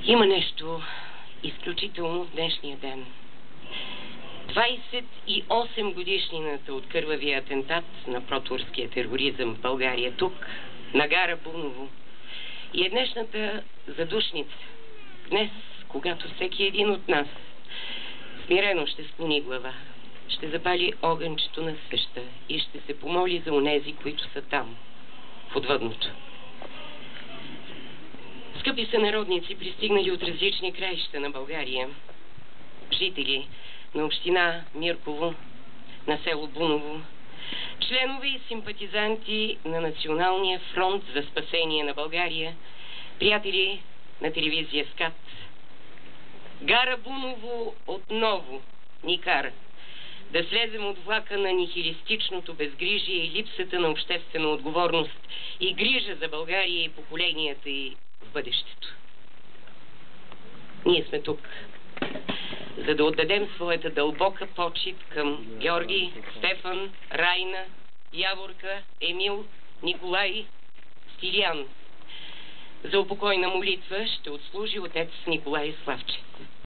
Има нещо изключително в днешния ден. 28 годишнината от кървавия атентат на протурския тероризъм в България, тук, на гара Буново. И е днешната задушница. Днес, когато всеки един от нас смирено ще склони глава, ще запали огънчето на свеща и ще се помоли за онези, които са там, в отвъдното. Скъпи сънародници, пристигнали от различни краища на България, жители на община Мирково, на село Буново, членове и симпатизанти на Националния фронт за спасение на България, приятели на телевизия СКАТ. Гара Буново отново ни кара да слезем от влака на нихилистичното безгрижие и липсата на обществена отговорност и грижа за България и поколенията й в бъдещето. Ние сме тук, за да отдадем своята дълбока почит към Георги, Стефан, Райна, Яворка, Емил, Николай, Стилиян. За упокойна молитва ще отслужи отец Николай Славчев.